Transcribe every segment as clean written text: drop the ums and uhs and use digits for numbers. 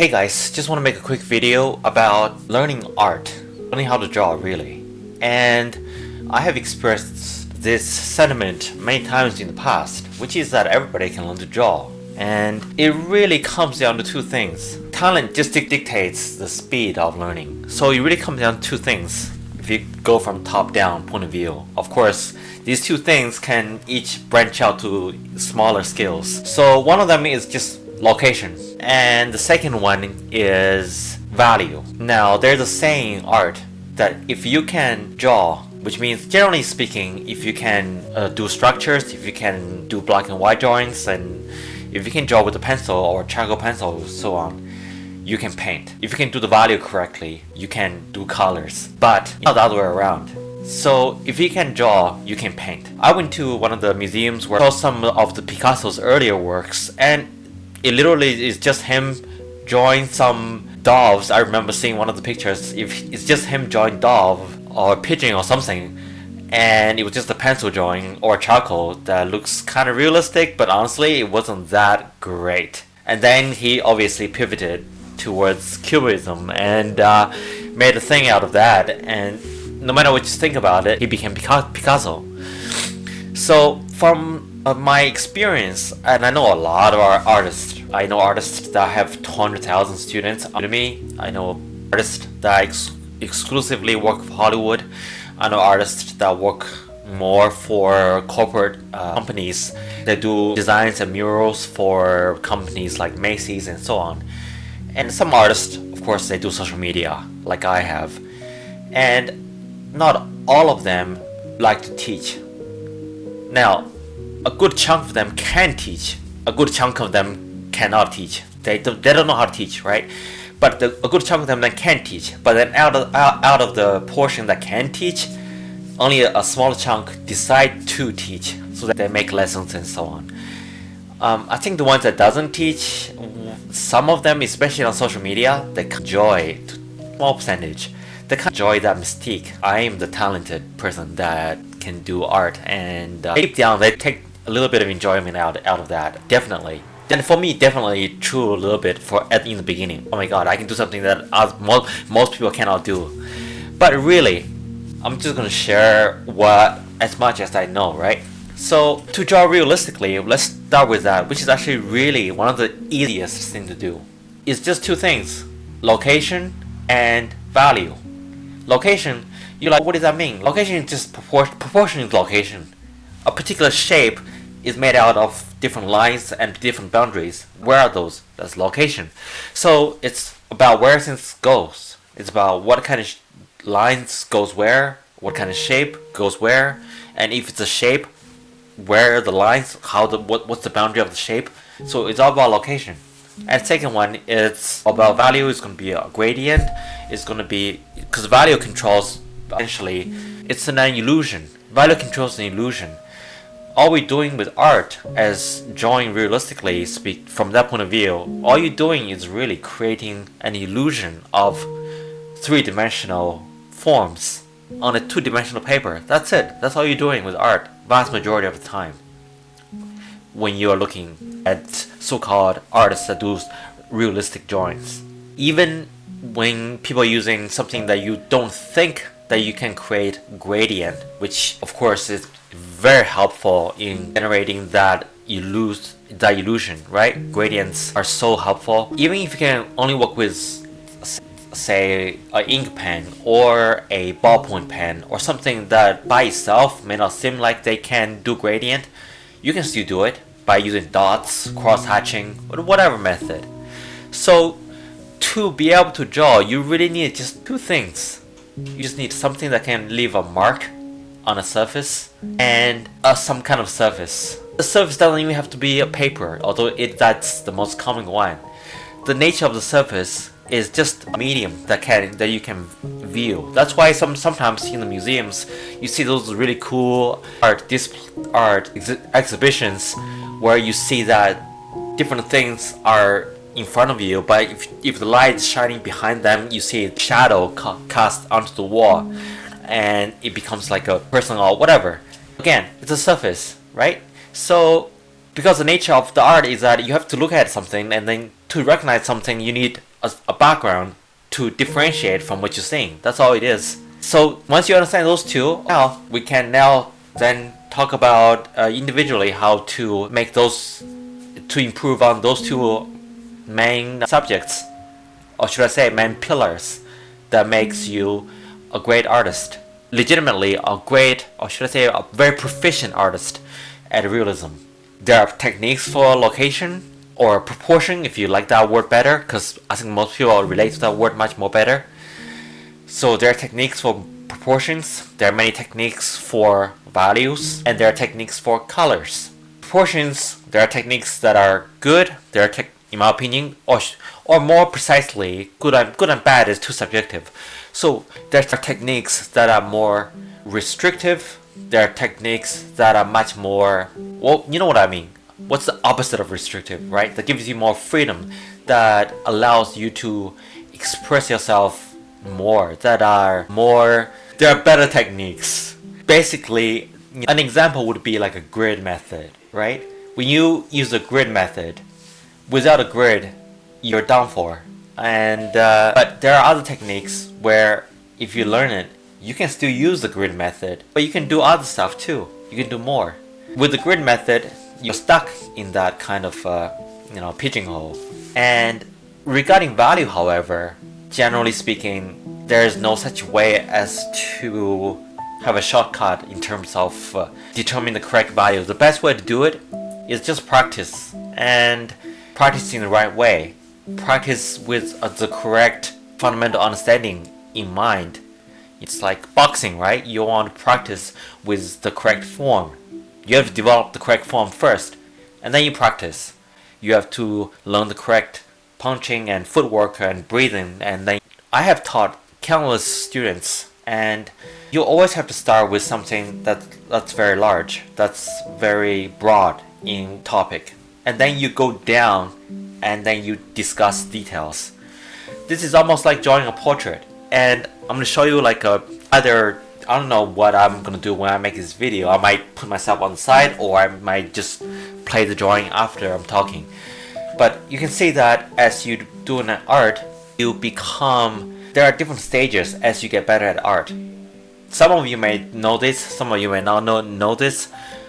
Hey guys, just want to make a quick video about learning art, learning how to draw really. And I have expressed this sentiment many times in the past, which is that everybody can learn to draw. And it really comes down to two things. Talent just dictates the speed of learning. So it really comes down to two things. If you go from top-down point of view, of course, these two things can each branch out to smaller skills. So one of them is just location, and the second one is value. Now, there's a saying in art that if you can draw, which means generally speaking, if you can do structures, if you can do black and white drawings, and if you can draw with a pencil or charcoal pencil, so on, you can paint. If you can do the value correctly, you can do colors, but not the other way around. So if you can draw, you can paint. I went to one of the museums where I saw some of the Picasso's earlier works, and it literally is just him drawing some doves. I remember seeing one of the pictures. If it's just him drawing dove or pigeon or something, and it was just a pencil drawing or charcoal that looks kind of realistic, but honestly it wasn't that great. And then he obviously pivoted towards cubism and made a thing out of that, and no matter what you think about it, he became Picasso. So from my experience, and I know a lot of artists. I know artists that have 200,000 students under me. I know artists that exclusively work for Hollywood. I know artists that work more for corporate companies. They do designs and murals for companies like Macy's and so on. And some artists, of course, they do social media like I have. And not all of them like to teach. Now, a good chunk of them can teach. A good chunk of them cannot teach. They don't know how to teach, right? But a good chunk of them that can teach. But then out of the portion that can teach, only a small chunk decide to teach, so that they make lessons and so on. I think the ones that doesn't teach, some of them, especially on social media, they enjoy, small percentage, they can't enjoy that mystique. I am the talented person that can do art, and deep down they take a little bit of enjoyment out of that, definitely. And for me, definitely true a little bit in the beginning. Oh my god, I can do something that most people cannot do. But really, I'm just gonna share as much as I know, right? So to draw realistically, let's start with that, which is actually really one of the easiest things to do. It's just two things: location and value. Location, you're like, what does that mean? Location is just proportion is location. A particular shape is made out of different lines and different boundaries. Where are those? That's location. So it's about where things goes. It's about what kind of lines goes where, what kind of shape goes where, and if it's a shape, where are the lines, what's the boundary of the shape. So it's all about location. And second one, it's about value. It's going to be a gradient. It's going to be, because value controls, essentially, it's an illusion. Value controls an illusion. All we're doing with art, as drawing realistically, from that point of view, all you're doing is really creating an illusion of three-dimensional forms on a two-dimensional paper. That's it. That's all you're doing with art, vast majority of the time, when you are looking at so-called artists that do realistic drawings. Even when people are using something that you don't think that you can create gradient, which of course is very helpful in generating that illusion, right? Gradients are so helpful. Even if you can only work with, say, an ink pen or a ballpoint pen or something that by itself may not seem like they can do gradient, you can still do it by using dots, cross-hatching, or whatever method. So to be able to draw, you really need just two things. You just need something that can leave a mark on a surface, and some kind of surface. The surface doesn't even have to be a paper, although that's the most common one. The nature of the surface is just a medium that you can view. That's why sometimes in the museums you see those really cool art exhibitions where you see that different things are in front of you, but if the light is shining behind them, you see a shadow cast onto the wall, and it becomes like a person or whatever. Again, it's a surface, right? So because the nature of the art is that you have to look at something, and then to recognize something you need a background to differentiate from what you're seeing. That's all it is. So once you understand those two, now we can now then talk about individually how to make those, to improve on those two main subjects, or should I say main pillars, that makes you a great artist. Legitimately a great, or should I say a very proficient artist at realism. There are techniques for location or proportion, if you like that word better, because I think most people relate to that word much more better. So there are techniques for proportions, there are many techniques for values, and there are techniques for colors. Proportions, there are techniques that are good, there are in my opinion, or more precisely, good and bad is too subjective. So there are techniques that are more restrictive, there are techniques that are much more, well, you know what I mean. What's the opposite of restrictive, right? That gives you more freedom, that allows you to express yourself more, there are better techniques. Basically, an example would be like a grid method, right? When you use a grid method, without a grid, you're done for. And but there are other techniques where if you learn it, you can still use the grid method, but you can do other stuff too. You can do more. With the grid method, you're stuck in that kind of pigeonhole. And regarding value, however, generally speaking, there is no such way as to have a shortcut in terms of determining the correct value. The best way to do it is just practice, and practice in the right way. Practice with the correct fundamental understanding in mind. It's like boxing, right? You want to practice with the correct form. You have to develop the correct form first, and then you practice. You have to learn the correct punching and footwork and breathing, and then I have taught countless students, and you always have to start with something that's very large, that's very broad in topic, and then you go down and then you discuss details. This is almost like drawing a portrait, and I'm going to show you like either, I don't know what I'm going to do when I make this video. I might put myself on the side, or I might just play the drawing after I'm talking. But you can see that as you do an art, you become, there are different stages as you get better at art. Some of you may know this, some of you may not know this.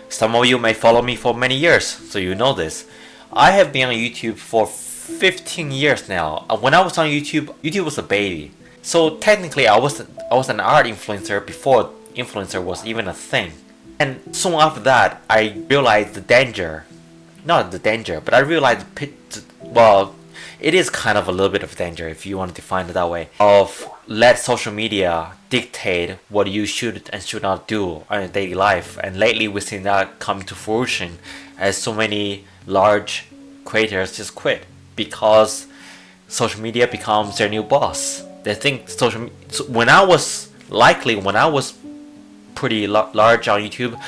Some of you may follow me for many years, so you know this. I have been on YouTube for 15 years now. When I was on YouTube, YouTube was a baby. So technically I was an art influencer before influencer was even a thing. And soon after that, I realized the danger. Not the danger, but I realized, well, it is kind of a little bit of danger if you want to define it that way, of let social media dictate what you should and should not do on your daily life. And lately we've seen that come to fruition as so many large creators just quit because social media becomes their new boss. They think when I was pretty large on YouTube,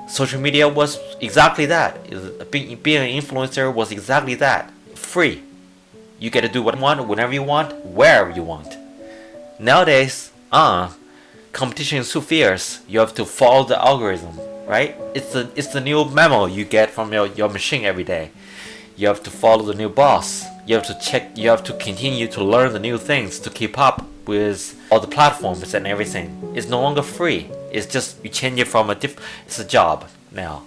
social media was exactly that. Being an influencer was exactly that. Free. You get to do what you want, whenever you want, wherever you want. Nowadays, competition is too fierce. You have to follow the algorithm, right? It's the new memo you get from your machine every day. You have to follow the new boss. You have to continue to learn the new things to keep up with all the platforms and everything. It's no longer free. It's just you change it from it's a job now.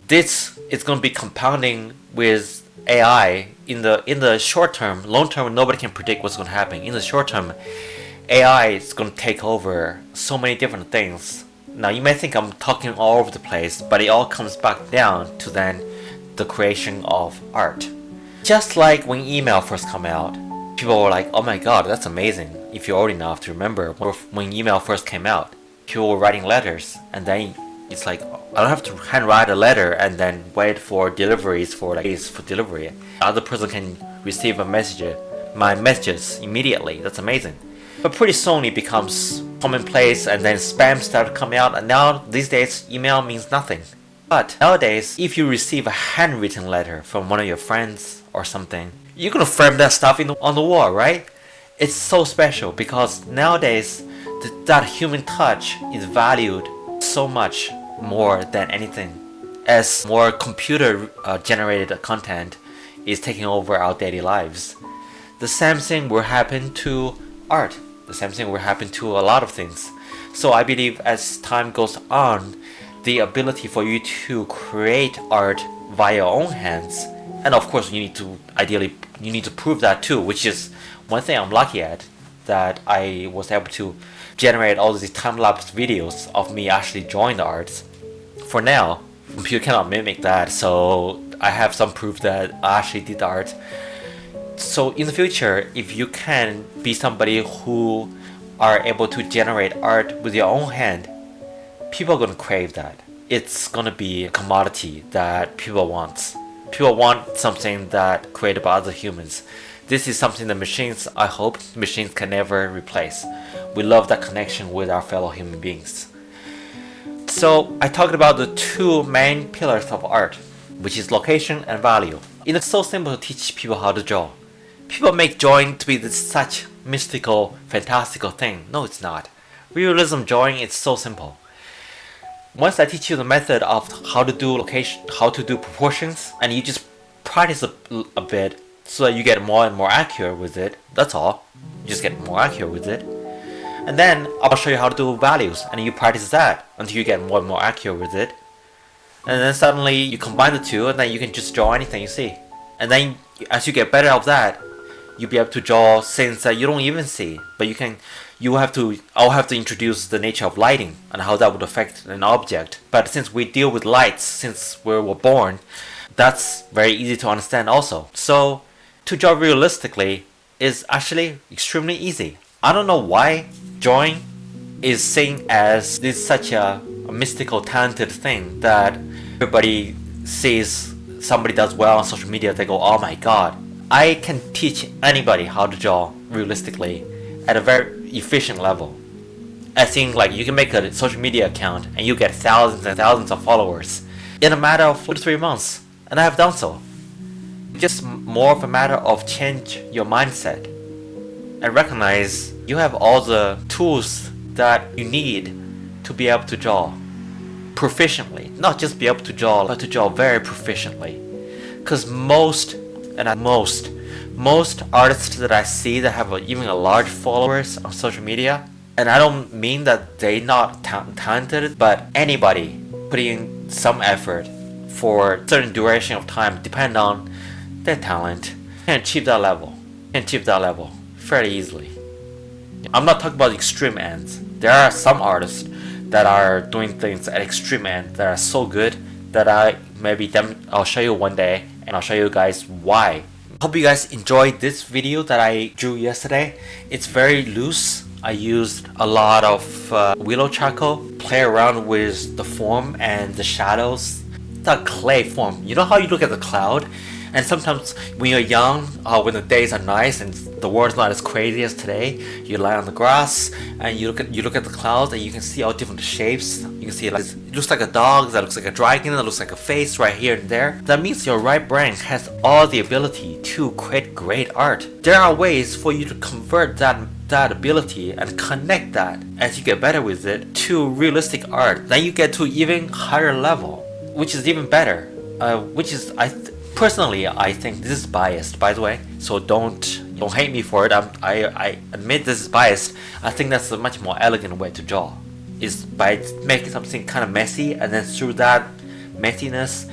This is going to be compounding with AI in the short term. Long term, nobody can predict what's going to happen. In the short term, AI is going to take over so many different things. Now you may think I'm talking all over the place, but it all comes back down to then the creation of art. Just like when email first came out, people were like, oh my god, that's amazing. If you're old enough to remember when email first came out, people were writing letters, and then it's like, I don't have to handwrite a letter and then wait for deliveries for like days for delivery. The other person can receive my messages immediately. That's amazing. But pretty soon it becomes commonplace, and then spam started coming out, and now these days email means nothing. But nowadays, if you receive a handwritten letter from one of your friends or something, you're gonna frame that stuff on the wall, right? It's so special because nowadays that human touch is valued so much more than anything, as more computer generated content is taking over our daily lives. the same thing will happen to art. The same thing will happen to a lot of things. So I believe as time goes on, the ability for you to create art via your own hands, and of course you need to prove that too, which is one thing I'm lucky at, that I was able to generate all these time-lapse videos of me actually drawing the arts. For now, computer cannot mimic that, so I have some proof that I actually did the art. So in the future, if you can be somebody who are able to generate art with your own hand, people are going to crave that. It's going to be a commodity that people want. People want something that created by other humans. This is something that I hope machines can never replace. We love that connection with our fellow human beings. So I talked about the two main pillars of art, which is location and value. It's so simple to teach people how to draw. People make drawing to be such mystical, fantastical thing. No, it's not. Realism drawing is so simple. Once I teach you the method of how to do location, how to do proportions, and you just practice a bit so that you get more and more accurate with it, that's all. You just get more accurate with it. And then I'll show you how to do values, and you practice that until you get more and more accurate with it. And then suddenly you combine the two, and then you can just draw anything you see. And then as you get better at that, you'll be able to draw things that you don't even see, but I'll have to introduce the nature of lighting and how that would affect an object. But since we deal with lights since we were born, that's very easy to understand also. So to draw realistically is actually extremely easy. I don't know why drawing is seen as this such a mystical, talented thing that everybody sees somebody does well on social media, they go, oh my god. I can teach anybody how to draw realistically at a very efficient level. I think like you can make a social media account and you get thousands and thousands of followers in a matter of 2 to 3 months, and I have done so. Just more of a matter of change your mindset and recognize you have all the tools that you need to be able to draw proficiently. Not just be able to draw, but to draw very proficiently. Because most artists that I see that have even a large followers on social media, and I don't mean that they're not talented, but anybody putting in some effort for a certain duration of time, depend on their talent, can achieve that level fairly easily. I'm not talking about extreme ends. There are some artists that are doing things at extreme end that are so good that I'll show you one day, and I'll show you guys why. Hope you guys enjoyed this video that I drew yesterday. It's very loose. I used a lot of willow charcoal, play around with the form and the shadows. It's a clay form. You know how you look at the cloud? And sometimes when you're young, when the days are nice and the world's not as crazy as today, you lie on the grass and you look at the clouds and you can see all different shapes. You can see it looks like a dog, that looks like a dragon, that looks like a face right here and there. That means your right brain has all the ability to create great art. There are ways for you to convert that ability and connect that as you get better with it to realistic art. Then you get to even higher level, which is even better. Personally, I think this is biased, by the way, so don't hate me for it. I admit this is biased. I think that's a much more elegant way to draw, is by making something kind of messy, and then through that messiness,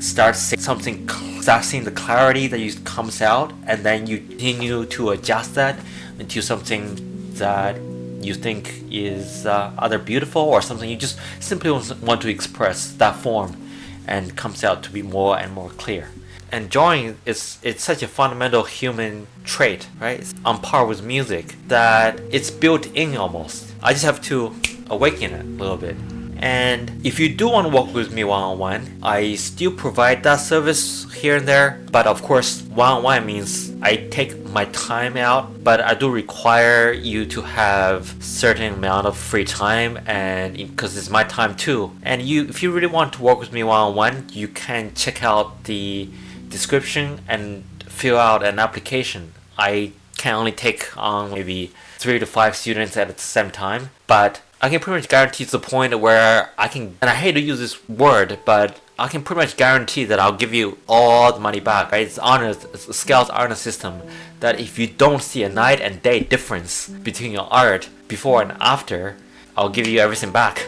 start seeing the clarity that comes out, and then you continue to adjust that into something that you think is either beautiful or something you just simply want to express that form, and comes out to be more and more clear. And drawing it's such a fundamental human trait, right? It's on par with music that it's built in almost. I just have to awaken it a little bit. And if you do want to work with me one-on-one, I still provide that service here and there. But of course, one-on-one means I take my time out, but I do require you to have certain amount of free time, and because it's my time too. And if you really want to work with me one-on-one, you can check out the description and fill out an application. I can only take on maybe 3 to 5 students at the same time, but I can pretty much guarantee to the point where I can, and I hate to use this word, but I can pretty much guarantee that I'll give you all the money back. Right? It's a scales honor system that if you don't see a night and day difference between your art before and after, I'll give you everything back.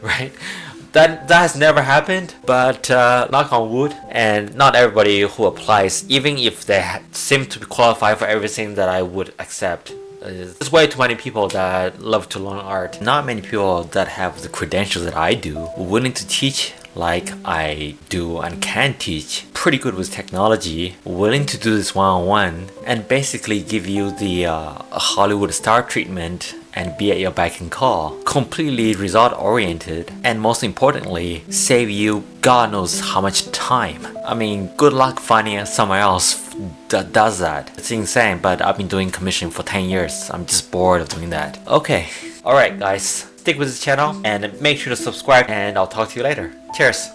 Right? That has never happened, but knock on wood, and not everybody who applies, even if they seem to qualify for everything that I would accept. There's way too many people that love to learn art. Not many people that have the credentials that I do, willing to teach like I do and can teach, pretty good with technology, willing to do this one-on-one, and basically give you the Hollywood star treatment and be at your beck and call. Completely result oriented, and most importantly, save you God knows how much time. I mean, good luck finding somewhere else that does that. It's insane, but I've been doing commission for 10 years. I'm just bored of doing that. Okay, alright guys, stick with this channel and make sure to subscribe, and I'll talk to you later. Cheers!